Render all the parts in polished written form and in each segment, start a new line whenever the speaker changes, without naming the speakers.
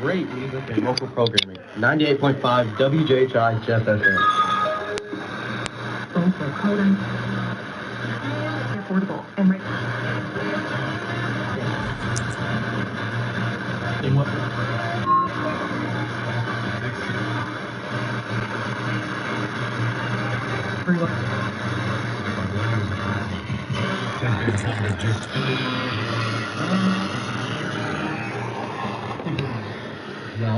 great music and local programming. 98.5 WJHI Jeff FM.
Also, Colin. Affordable and right.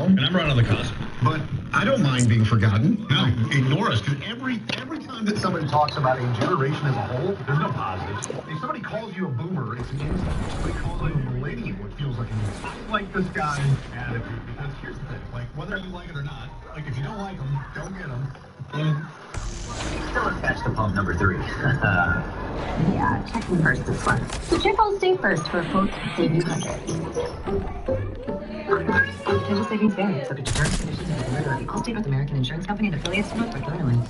And I'm right on the cusp. But I don't mind being forgotten. No, ignore us, because every time that somebody talks about a generation as a whole, there's no positives. If somebody calls you a boomer, it's an insult. If somebody calls you a millennial, it feels like an insult. I like this guy's attitude, because here's the thing, like, whether you like it or not, like, if you don't like them, don't get them.
Still attached to pump number 3.
Yeah, check me first this one. So check all stay first for a quote to save you hundreds. Potential savings vary, subject to terms, conditions, and availability. Allstate North American Insurance Company and affiliates of Northbrook, Illinois.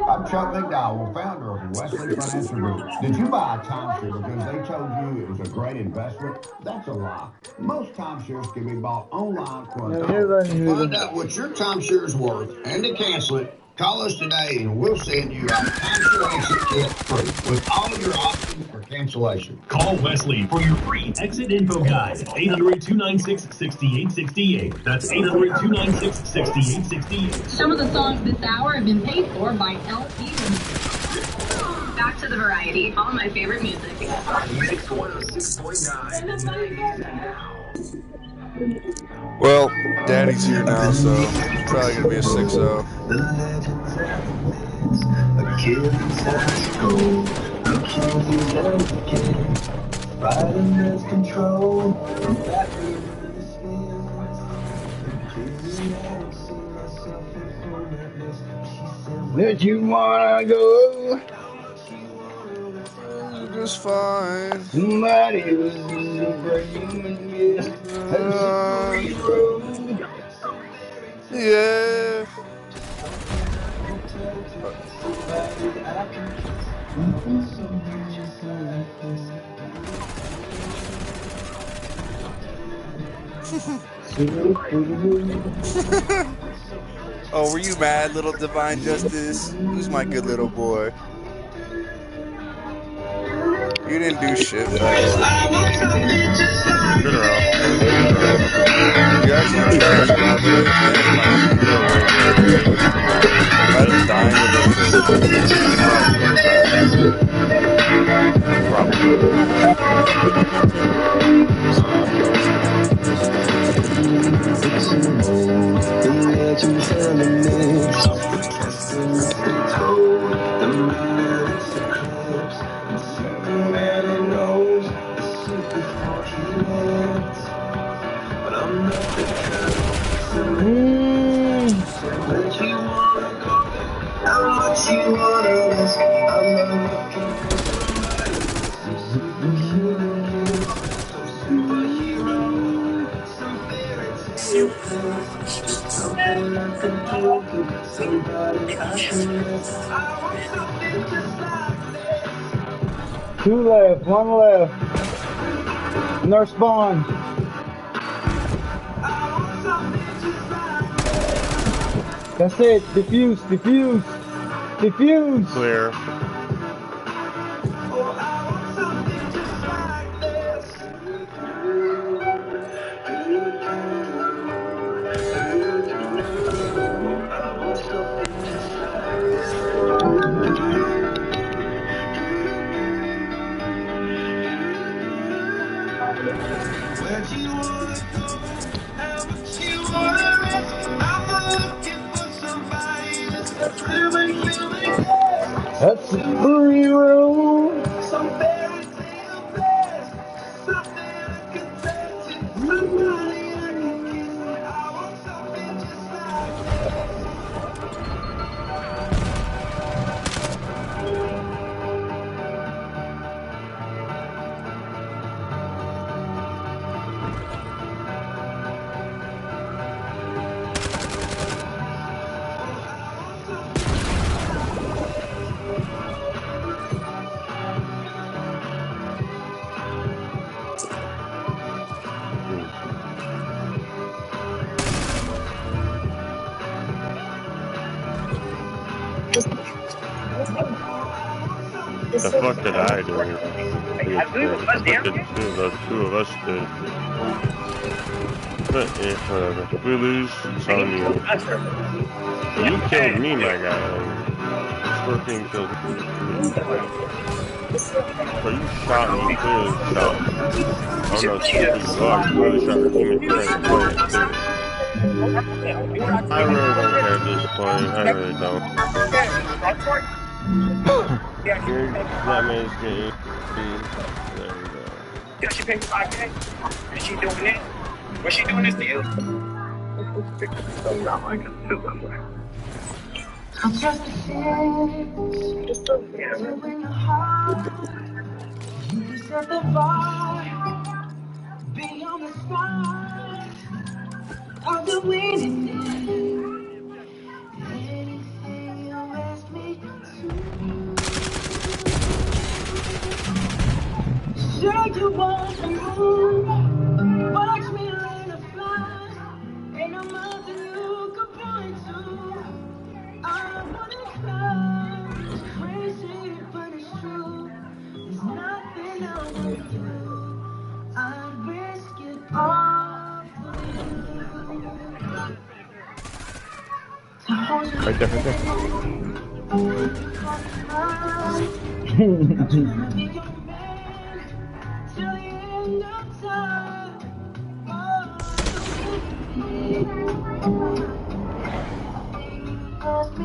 I'm Chuck McDowell, founder of Wesley Financial Group. Did you buy a timeshare because they told you it was a great investment? That's a lie. Most timeshares can be bought online for a dollar. Find out what your timeshare is worth and to cancel it. Call us today and we'll send you a timeshare exit kit free with all of your options for cancellation.
Call Wesley for your free exit info guide. 800-296-6868. That's 800-296-6868.
Some of the songs this hour have been paid for by LP. Back to the variety. All my favorite music.
Mix 106.9.
Well, Daddy's here now, so it's probably gonna be a 6-0.
Where'd you wanna go?
Just fine.
Somebody was bringing me
yeah. Oh, were you mad, little Divine Justice? Who's my good little boy? You didn't do shit. Good girl. You actually trash I'm just dying
Two left, one left. Nurse Bond. That's it. Diffuse, diffuse, diffuse.
Clear.
That's the free room.
The fuck did I do? I believe it was the two of us did. But yeah, whatever. We lose, it's on you. You killed me, my guy. Scorpion killed me. But you shot me, you clearly shot me. I don't know if you blocked, you really shot your teammate trying to play it too. I really don't care at this point, I really don't. That man's getting... There we go.
Did she pay 5K? Is she doing it? Was she doing this to you? Not like it.
I'm just a you set the bar beyond the stars of the winning. Anything you ask me to. Sure you want to move. Watch me learn to fly. Ain't no mountain you can point to. I wanna climb. It's crazy, but it's true. There's nothing I would do. I'd risk it all for you.
Right there, right there.
Till the end of time. Ask me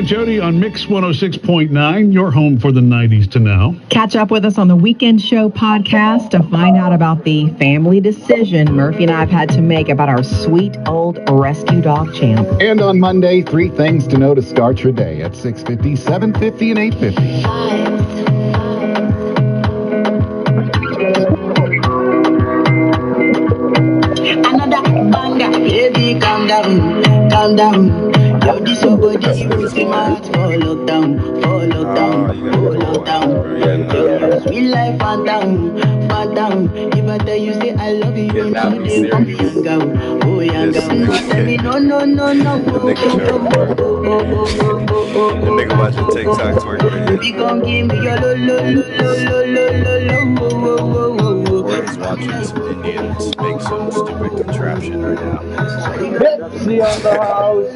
Jody on Mix 106.9, your home for the 90s to now.
Catch up with us on the Weekend Show podcast to find out about the family decision Murphy and I have had to make about our sweet old rescue dog Champ.
And on Monday, 3 things to know to start your day at 6:50, 7:50, and 8:50.
Another banger, baby, calm down, calm down. Yo, this your body, you see my heart for lockdown, for lockdown, for lockdown. Yo, sweet life, phantom, phantom. If I tell you, say I love you, you know they want me young girl, oh young girl. Tell me no, no, no, no.
The nigga watching TikTok twerk video.
Baby, gon' give me your lo, lo, lo, lo, lo, lo, lo, lo.
Or he's watching some Indians make some stupid contraption right now.
Pepsi on the house.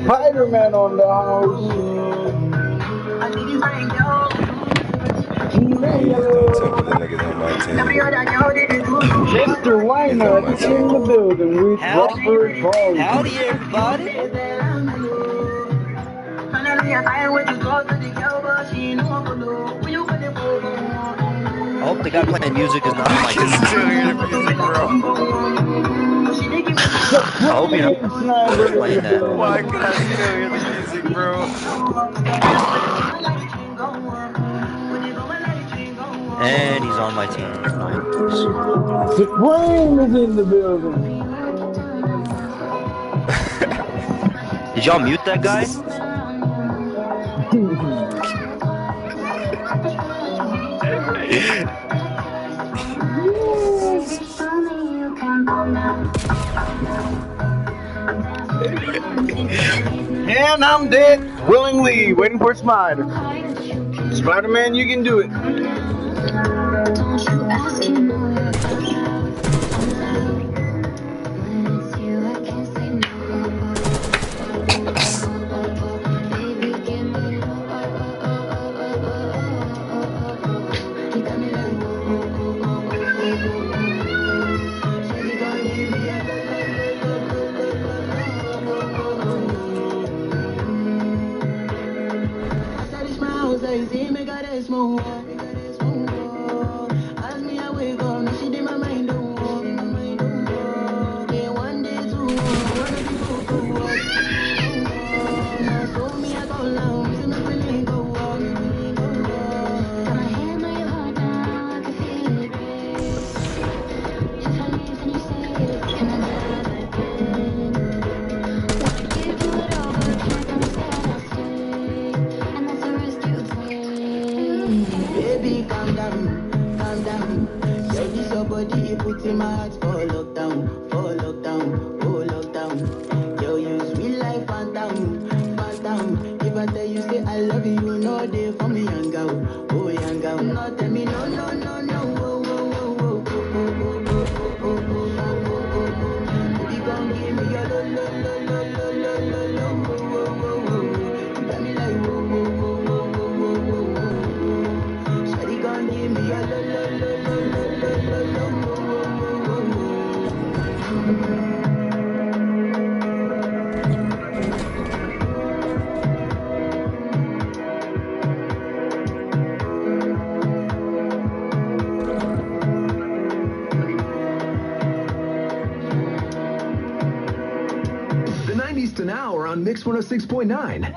Spider-Man on the house. Mr. Weiner in the building with Robert Ball.
Howdy, everybody. I hope the guy playing music is not like this.
Still hearing the music, bro.
hope you don't playing that.
Why can I still hear the music, bro?
And he's on my team. Nice.
Supreme is in the building.
Did y'all mute that guy?
And I'm dead, willingly, waiting for Spider. Spider-Man, you can do it.
Mix 106.9.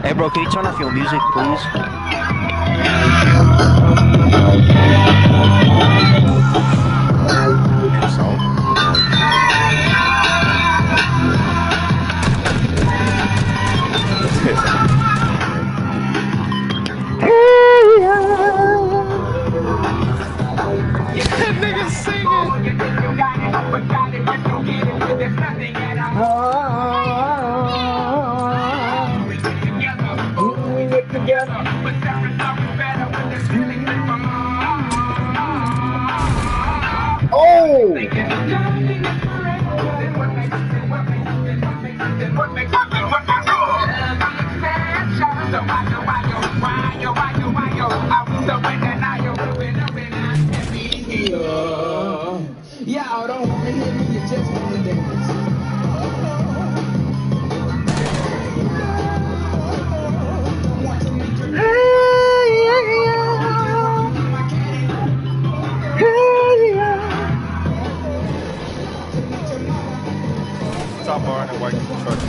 Hey bro, can you turn off your music, please?
Nigga singing.
Y'all don't wanna hear me, you just wanna dance.
Top bar and white truck.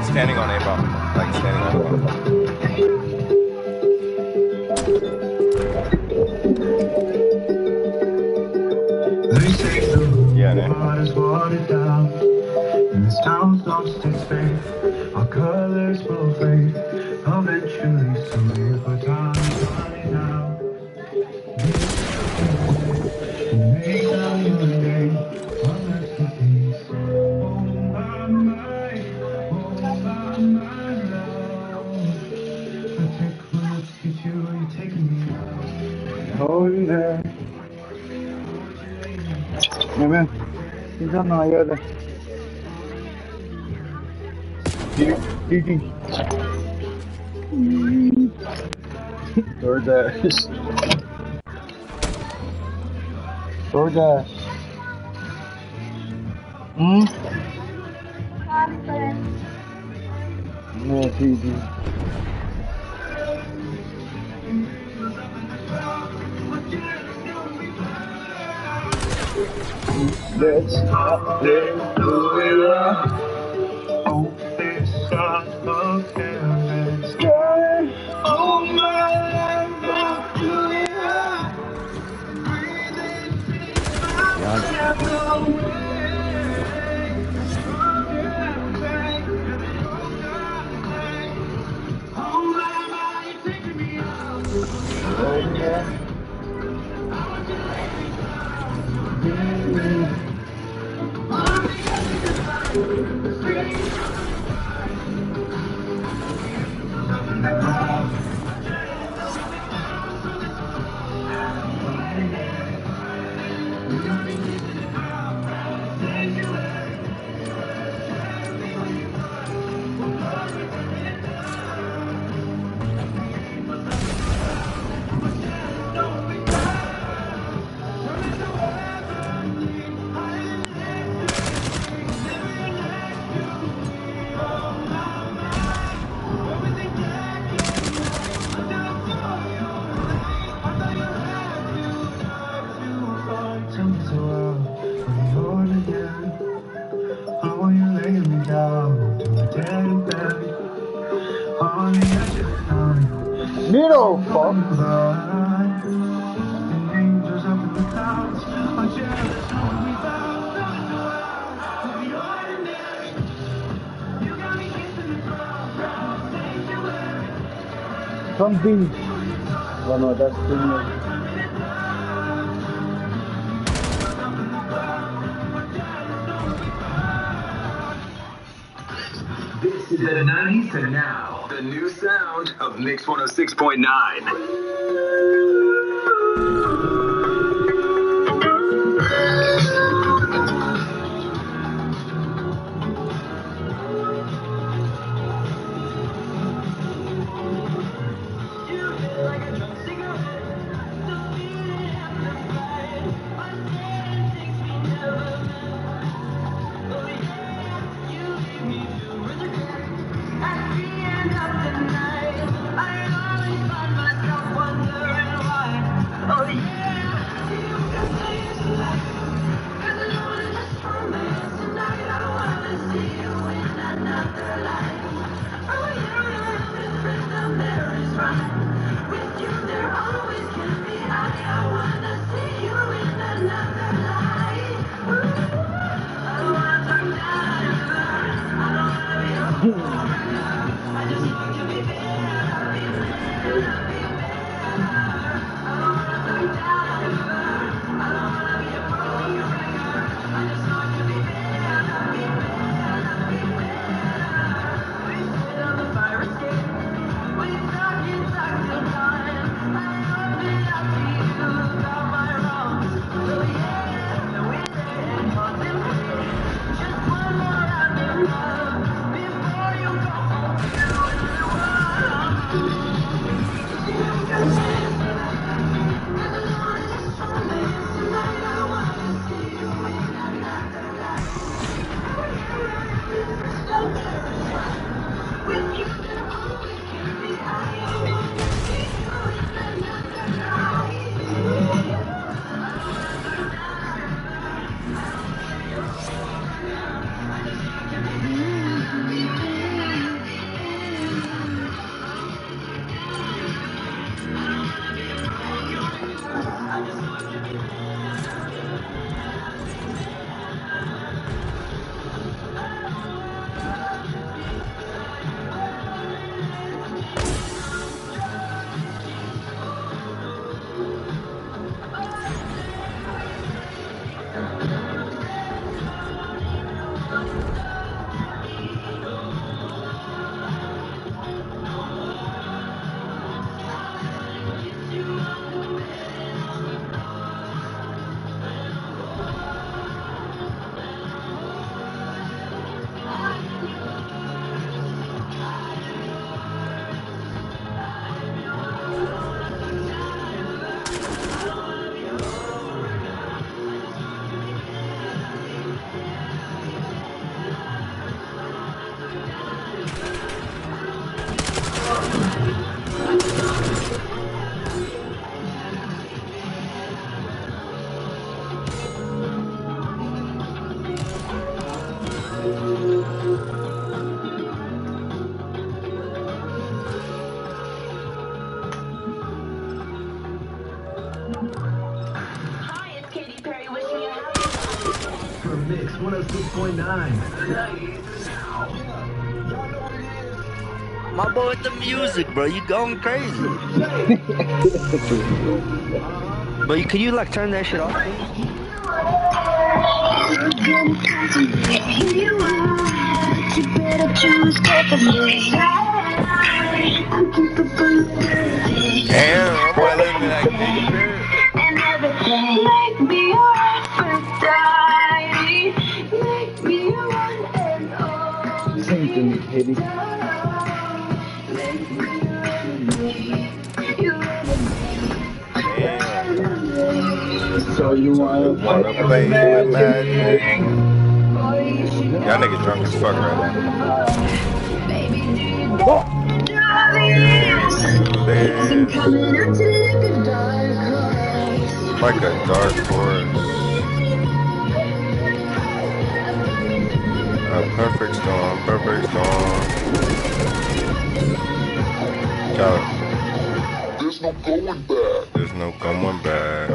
Standing on A-bomb. Like standing on A-bomb. Yeah, man.
This town's lost its faith. Our colors will fade. Eventually, so if our time's running out, make time one day. One masterpiece. Oh my, love. I take one look at you, you're taking me out. Holding there. Yeah, man. He's on my other. DorDash. DorDash. No, GG. Let's up there, do it up. Start of heaven sky. Oh my life, do it up. Breathing Middle, fuck. Come B. Oh no, that's too much.
This is the 90s to now. The new sound of Mix 106.9. From Mix 106.9.
My boy with the music, bro. You going crazy. But can you like turn that shit off?
Damn, my boy living in that Katy Perry.
And everything. Make me your Aphrodite. Make me your one and only.
Sing to me, Katie.
Make me your enemy.
So you wanna
play with magic? Y'all niggas drunk as fuck right now. Like a dark forest. A perfect storm, perfect storm. Y'all. There's no going back. There's no going back.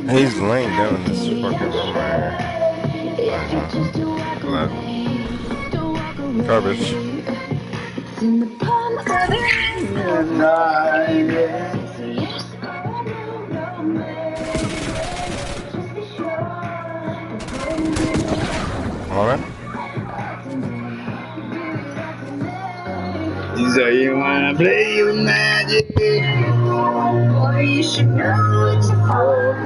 He's laying down in this fucking room right here. Garbage. Alright.
So you wanna play your magic?
Boy, you should know it's hard.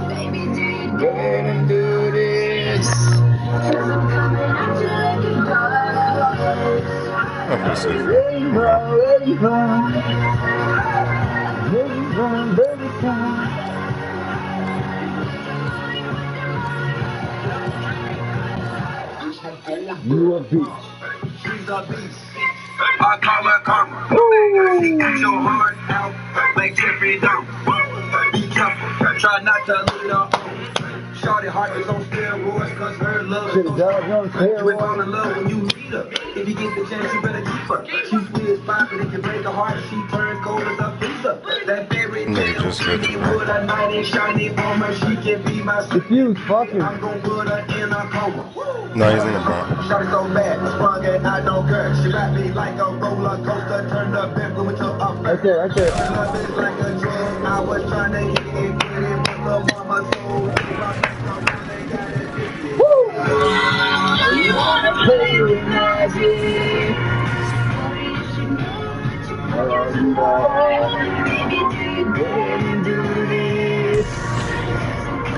Baby, do you dare to do this? 'Cause I'm coming at you like a dark horse. Ready for, ready for. Ready for, ready for.
You a bitch.
She's a beast. I call her karma. She eats your heart out like Jeffrey Dahmer. Be careful, try not to lead her. Shorty heart is on steroids, cause her love is on steroids. You fall in love when you meet her. If you get the chance, you better keep her. She's sweet as pie, but if you break her heart, she turns cold as
just good.
Put a knight in shiny armor, she can be my
Diffuse, fuck him.
I'm gonna put her in a coma.
No, he's in the front.
Shot so bad, sprung and I don't care. She wrapped me like a roller coaster, turned the bedroom into a
Right there, right there.
love is like a drug. I was trying to hit it, get it, but the mama soul.
Woo!
You wanna play with magic? Baby, do you dare do this?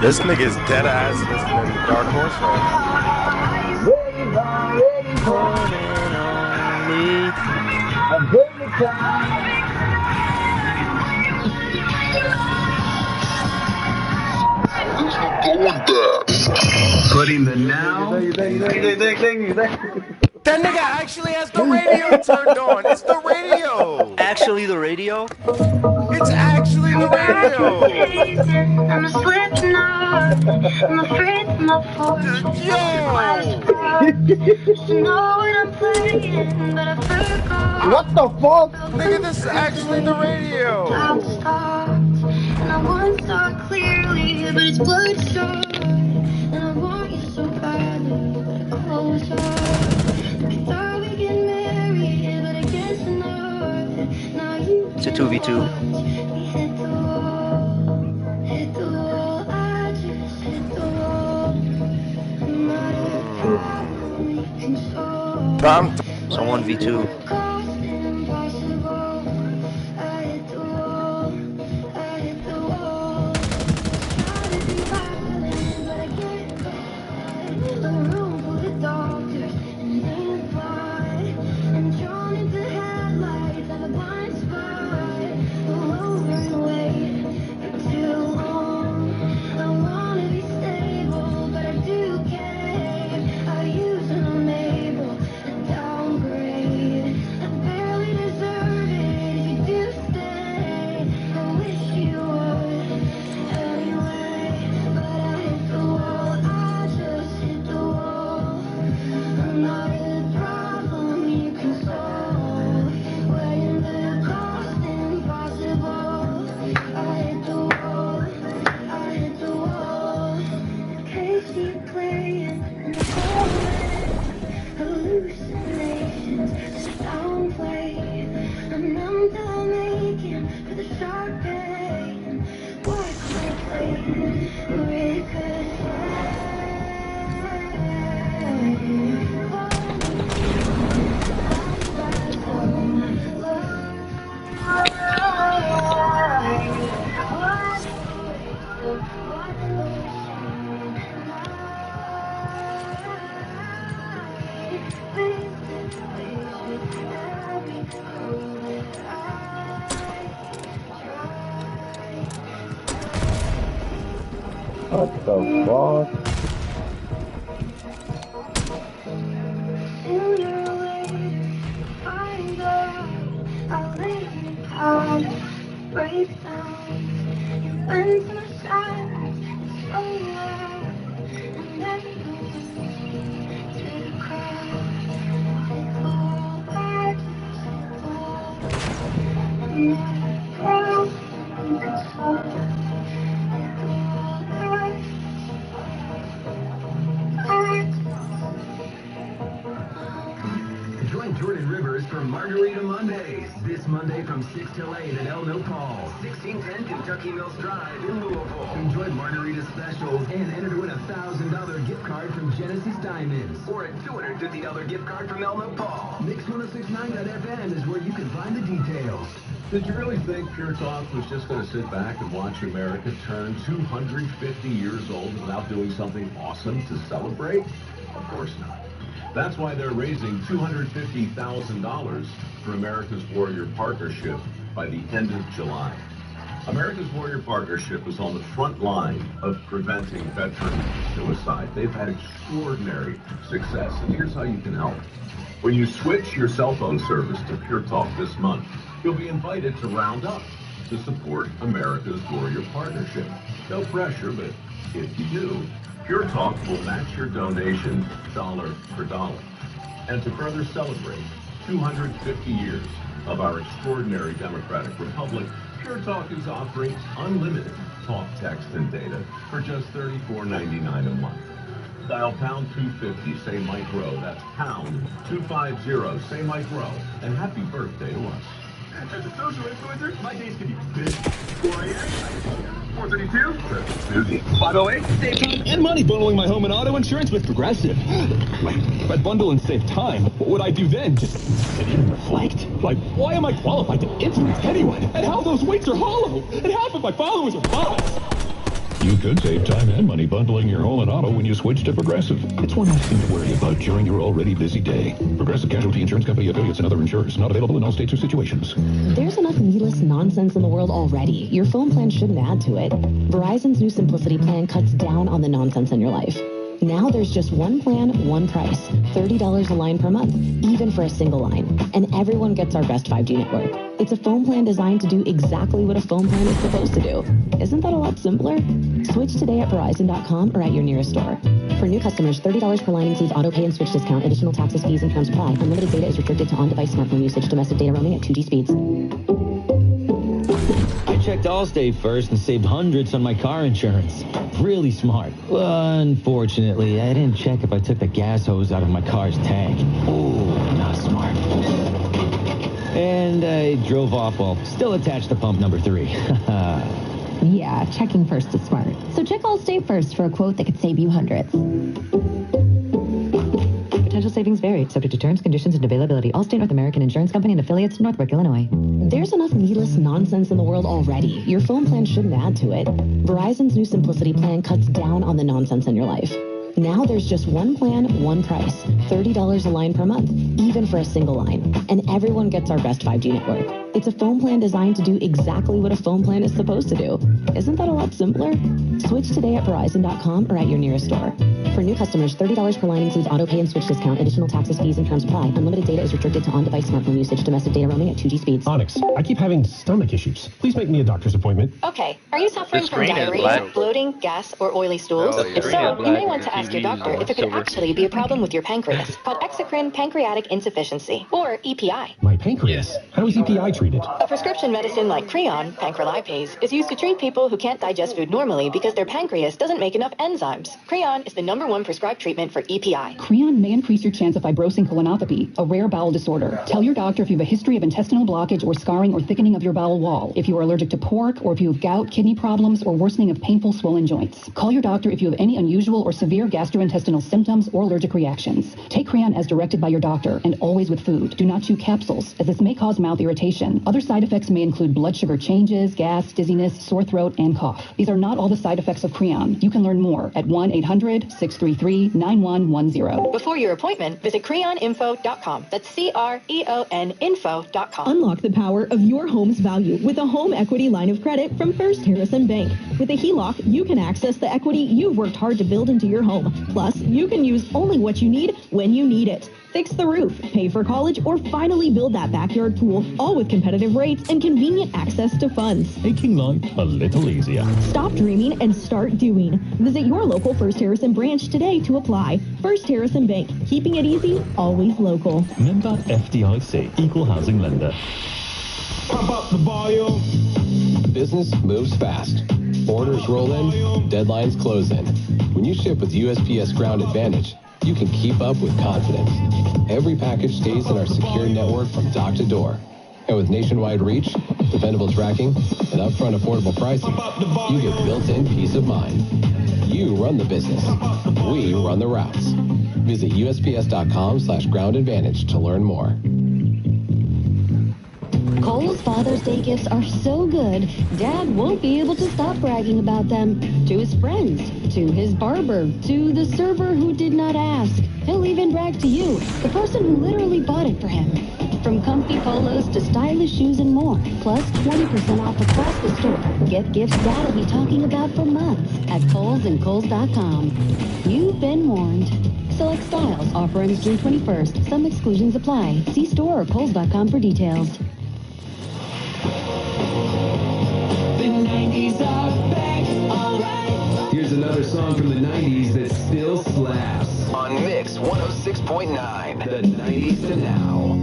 This nigga's dead ass listening to Dark Horse right now.
Waves already falling on me. I'm very tired.
Putting the now.
That nigga actually has the radio turned on. It's the radio.
Actually, the radio?
It's actually the radio.
I'm slipping up. I'm afraid of my fortune.
Yo.
You know what I'm playing, but I forgot.
What the fuck?
Nigga, this is actually the radio.
I'm stopped, and I want to saw clearly, but it's bloodshot. And I want you so badly, but I close up. I thought we get married, but I guess not. Now you
It's a 2v2.
we hit the wall, hit the wall. I just hit the wall. I'm not a problem you can solve.
Tom.
So 1v2.
Cost impossible. I hit the wall, I hit the wall. Try to be violent, but I can't find a room full of doctors and they fight. I'm drawn into headlights of a blind spot. All over and away for too long. I wanna be stable, but I do care. I use and I'm able to downgrade. I barely deserve it if you do stay. I wish you would anyway, but I hit the wall. I just hit the wall. I'm not a problem you can solve. Weighing the cost impossible. I hit the wall. I hit the wall. Case keep playing in the hallway. Hallucinations just downplay. I'm numb till I'm aching for the sharp pain. Why can't I
What the fuck?
Sooner or later, find out I'll let you down, break down. You bend to my side, it's so loud, and then you to the crowd. Take the wall back, take the wall. I'm not proud, you can solve. Take the wall back,
Join Jordan Rivers for Margarita Mondays. This Monday from 6 till 8 at El Nopal, 1610 Kentucky Mills Drive in Louisville. Enjoy margarita specials and enter to win a $1,000 gift card from Genesis Diamonds. Or a $250 gift card from El Nopal. Mix1069.fm is where you can find the details.
Did you really think Pure Talk was just going to sit back and watch America turn 250 years old without doing something awesome to celebrate? Of course not. That's why they're raising $250,000 for America's Warrior Partnership by the end of July. America's Warrior Partnership is on the front line of preventing veteran suicide. They've had extraordinary success, and here's how you can help. When you switch your cell phone service to Pure Talk this month, you'll be invited to round up to support America's Warrior Partnership. No pressure, but if you do, Pure Talk will match your donation dollar for dollar. And to further celebrate 250 years of our extraordinary democratic republic,
Pure Talk is offering unlimited talk, text, and data for just $34.99 a month. Dial pound 250, say Mike Rowe. That's pound 250, say Mike Rowe. And happy birthday to us. As a social influencer, my days can be busy. 4 a.m., 432, 508.
Save time and money bundling my home and auto insurance with Progressive. Wait, if I bundle and save time, what would I do then? Just sit here and reflect? Like, why am I qualified to influence anyone? And how those weights are hollow? And half of my followers are bots.
You could save time and money bundling your home and auto when you switch to Progressive. It's one less thing to worry about during your already busy day. Progressive Casualty Insurance Company affiliates and other insurers. Not available in all states or situations.
There's enough needless nonsense in the world already. Your phone plan shouldn't add to it. Verizon's new Simplicity plan cuts down on the nonsense in your life. Now there's just one plan, one price. $30 a line per month, even for a single line. And everyone gets our best 5G network. It's a phone plan designed to do exactly what a phone plan is supposed to do. Isn't that a lot simpler? Switch today at Verizon.com or at your nearest store. For new customers, $30 per line includes auto pay and switch discount. Additional taxes, fees, and terms apply. Unlimited data is restricted to on-device smartphone usage. Domestic data roaming at 2G speeds.
I checked Allstate first and saved hundreds on my car insurance. Really smart. Unfortunately, I didn't check if I took the gas hose out of my car's tank. Ooh, not smart. And I drove off while still attached to pump number 3.
Yeah, checking first is smart. So check Allstate first for a quote that could save you hundreds.
Potential savings vary, subject to terms, conditions, and availability. Allstate North American Insurance Company and affiliates, Northbrook, Illinois. There's enough needless nonsense in the world already. Your phone plan shouldn't add to it. Verizon's new Simplicity plan cuts down on the nonsense in your life. Now there's just one plan, one price. $30 a line per month, even for a single line. And everyone gets our best 5G network. It's a phone plan designed to do exactly what a phone plan is supposed to do. Isn't that a lot simpler? Switch today at Verizon.com or at your nearest store. For new customers, $30 per line includes auto pay and switch discount. Additional taxes, fees, and terms apply. Unlimited data is restricted to on-device smartphone usage. Domestic data roaming at 2G speeds.
Onyx, I keep having stomach issues. Please make me a doctor's appointment.
Okay. Are you suffering from diarrhea, bloating, gas, or oily stools? If so, you may want to ask your doctor if it could actually be a problem with your pancreas, called exocrine pancreatic insufficiency, or EPI.
My pancreas? How is EPI treated?
A prescription medicine like Creon, pancrelipase, is used to treat people who can't digest food normally because their pancreas doesn't make enough enzymes. Creon is the #1 prescribed treatment for EPI.
Creon may increase your chance of fibrosing colonopathy, a rare bowel disorder. Tell your doctor if you have a history of intestinal blockage or scarring or thickening of your bowel wall, if you are allergic to pork, or if you have gout, kidney problems, or worsening of painful swollen joints. Call your doctor if you have any unusual or severe gastrointestinal symptoms or allergic reactions. Take Creon as directed by your doctor, and always with food. Do not chew capsules, as this may cause mouth irritation. Other side effects may include blood sugar changes, gas, dizziness, sore throat, and cough. These are not all the side effects of Creon. You can learn more at 1-800-633-9110.
Before your appointment, visit creoninfo.com. That's CREON info.com.
Unlock the power of your home's value with a home equity line of credit from First Harrison Bank. With a HELOC, you can access the equity you've worked hard to build into your home. Plus, you can use only what you need when you need it. Fix the roof, pay for college, or finally build that backyard pool, all with competitive rates and convenient access to funds.
Making life a little easier.
Stop dreaming and start doing. Visit your local First Harrison branch today to apply. First Harrison Bank, keeping it easy, always local.
Member FDIC, Equal Housing Lender.
Pump up the volume. Business moves fast. Orders roll in, deadlines close in. When you ship with USPS Ground Advantage, you can keep up with confidence. Every package stays in our secure network from dock to door. And with nationwide reach, dependable tracking, and upfront affordable pricing, you get built-in peace of mind. You run the business. We run the routes. Visit USPS.com/Ground Advantage to learn more.
Kohl's Father's Day gifts are so good, Dad won't be able to stop bragging about them. To his friends, to his barber, to the server who did not ask. He'll even brag to you, the person who literally bought it for him. From comfy polos to stylish shoes and more, plus 20% off across the store. Get gifts Dad'll be talking about for months at Kohl's and Kohl's.com. You've been warned. Select styles, offer ends June 21st. Some exclusions apply. See store or Kohl's.com for details.
The 90s are back, alright. Here's another song from the 90s that still slaps.
On Mix 106.9.
The 90s to now.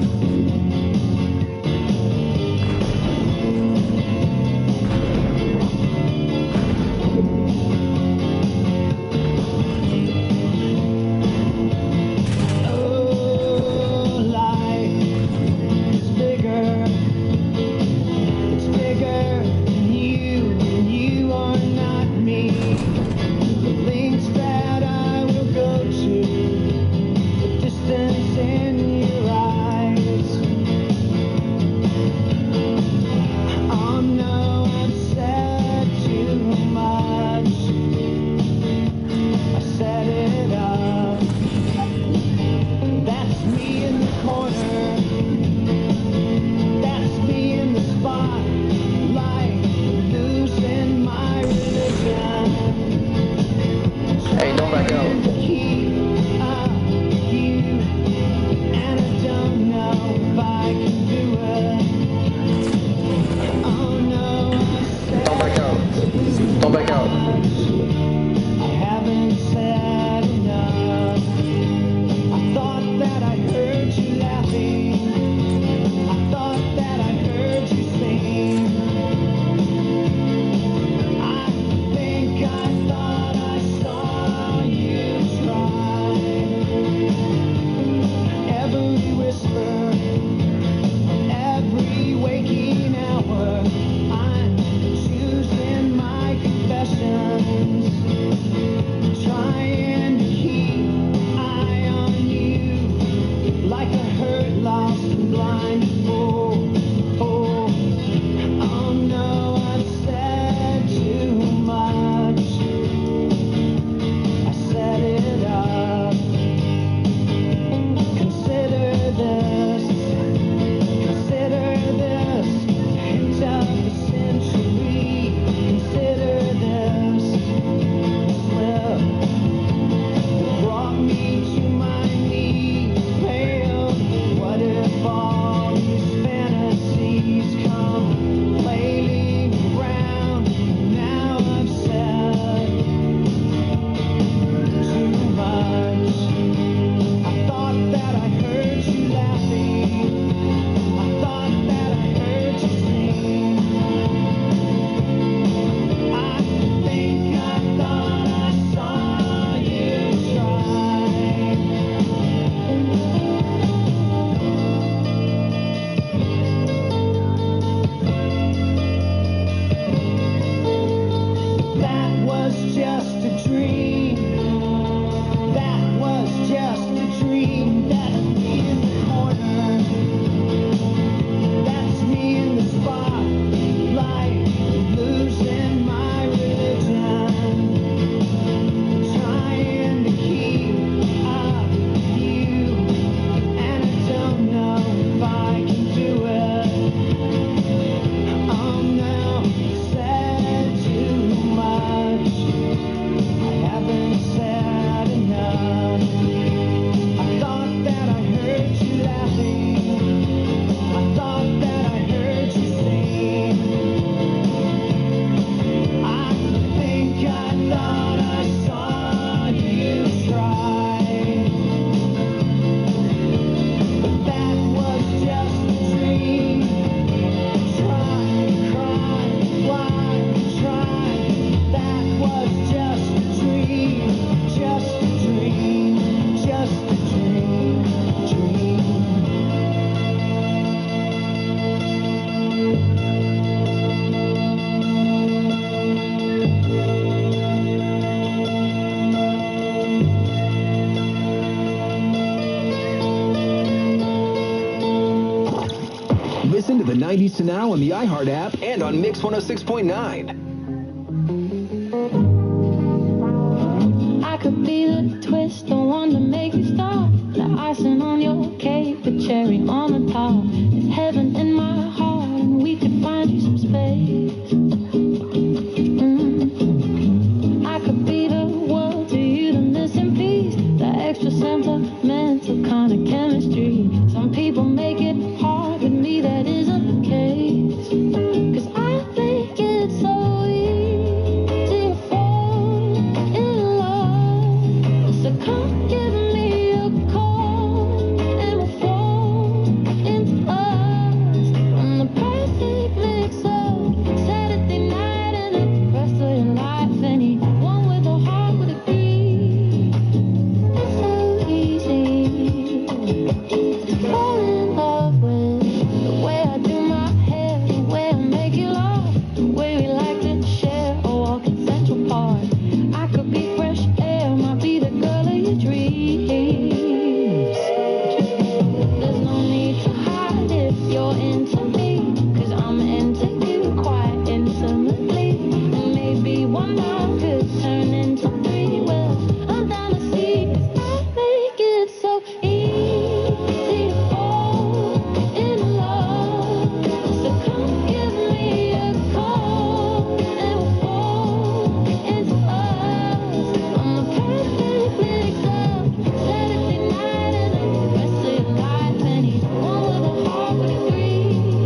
Listen to the 90s to Now on the iHeart app and on Mix 106.9.
I could be the twist, the one to make you stop. The icing on your cake, the cherry on the top. It's heaven in my heart, and we could find you some space. I could be the world to you, the missing piece, the extra sentimental kind of chemistry. Some people make it hard, with me that isn't the case. 'Cause I think it's so easy to fall in love. So come give me a call and we'll fall into us. From the perfect mix of Saturday night and the rest of your life. Anyone with a heart would agree. It's so easy to fall in love with the way I do my hair, the way I make you laugh, the way we like to share a walk in Central Park. I could be fresh air, might be the girl of your dreams. There's no need to hide if you're into me, 'cause I'm into you quite intimately. And maybe one night could turn into three. Well, I'm down to see, 'cause I think it's so easy to fall in love. So come give me a call and we'll fall into us. I'm the perfect mix of Saturday night and the rest of your life. Anyone with a heart would agree.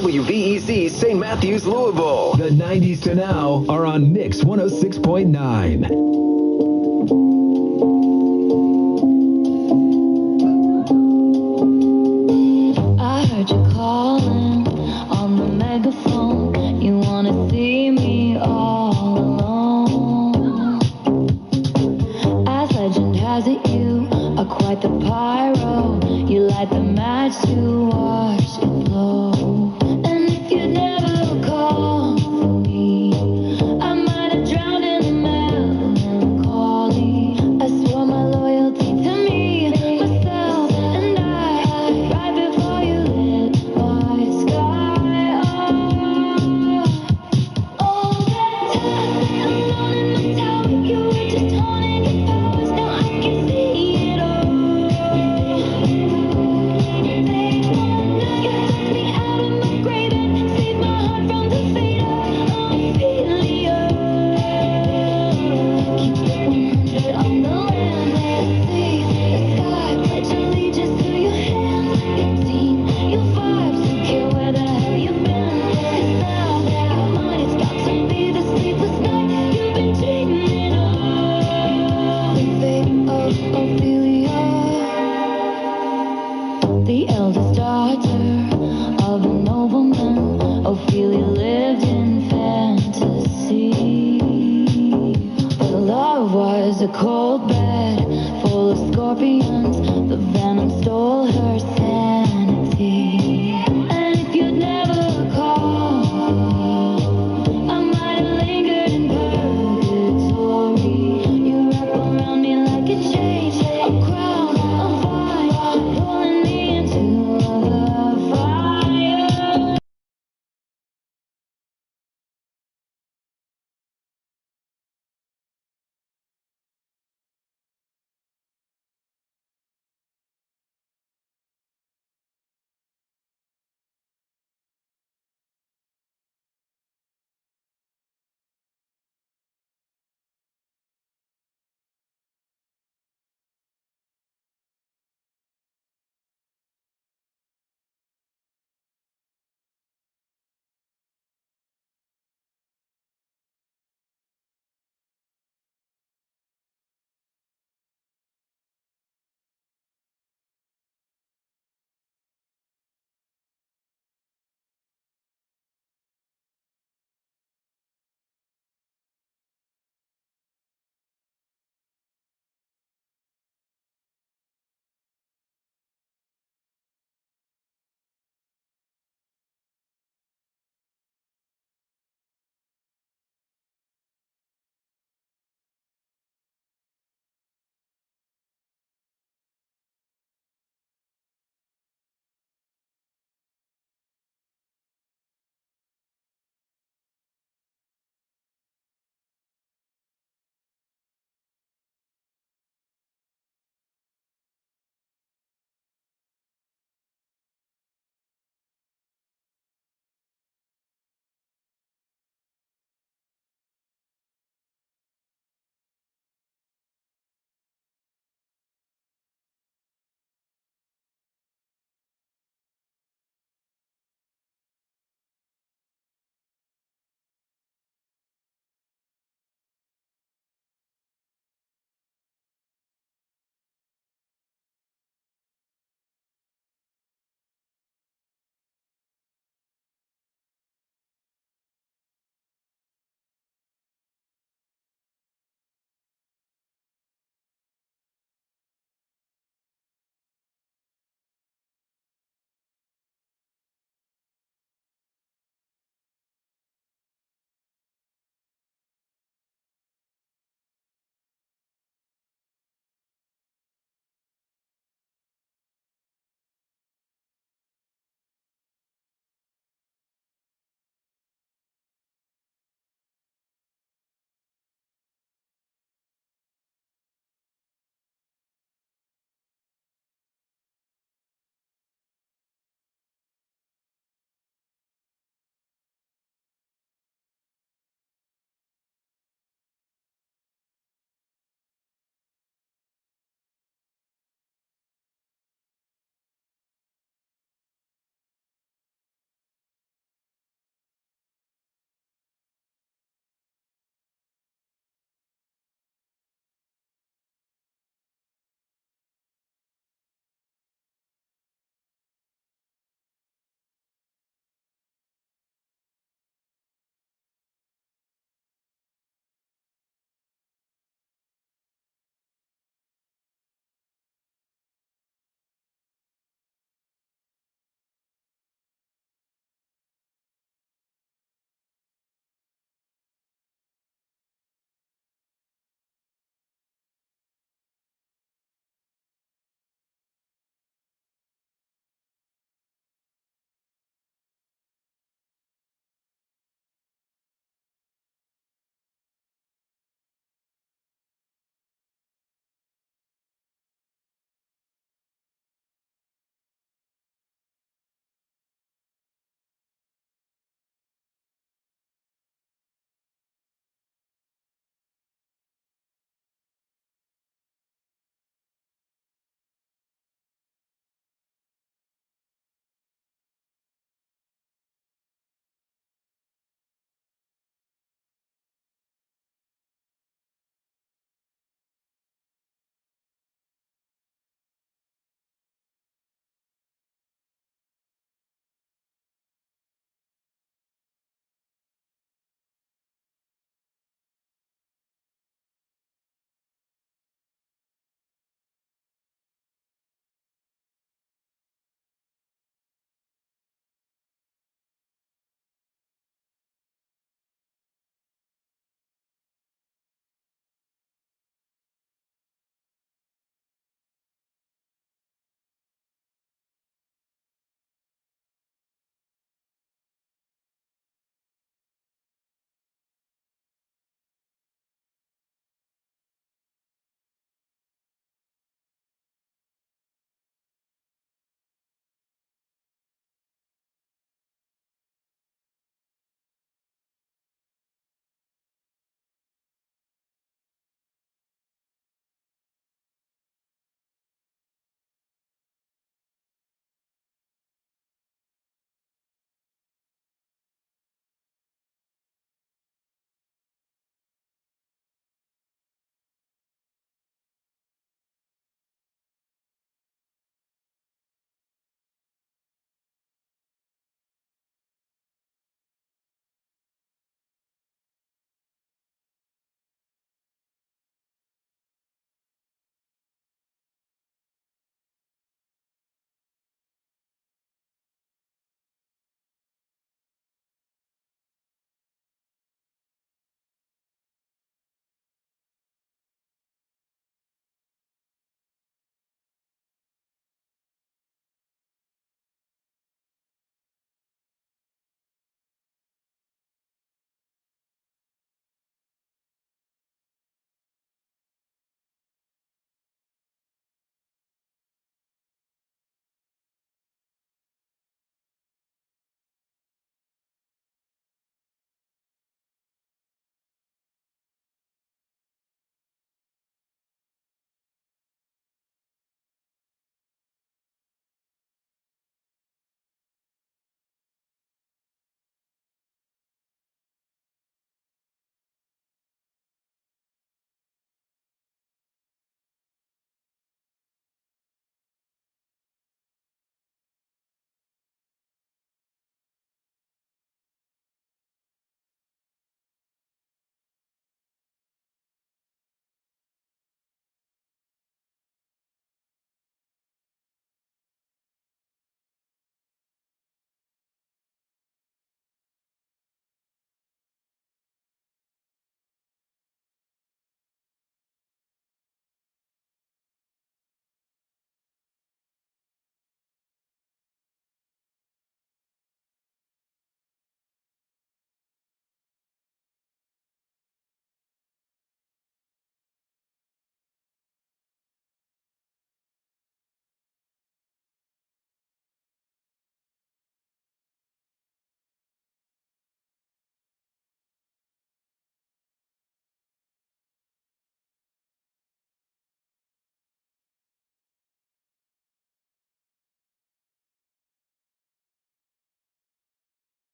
WVEC St. Matthews, Louisville.
The 90s to now are on Mix 106.9.
I heard you calling on the megaphone. You wanna see me all alone. As legend has it, you are quite the pyro. You light the match to watch it blow. And if you never call for me, I might have drowned in the melancholy. I swore my loyalty to me, myself, and I. Right before you lit my sky up. All that time, alone in my tower, you were just haunting your powers. Now I can see it all. You took me out of my grave and saved my heart from the fate of Ophelia. Keep it 100 on the land, the sea, the sky. Pledge allegiance to your hands, your team, your vibes. Don't care where the hell you've been. 'Cause now your mind is about to be the sleepless night you've been dreaming of. The fate of Ophelia. The eldest daughter of a nobleman, Ophelia lived in fantasy. But love was a cold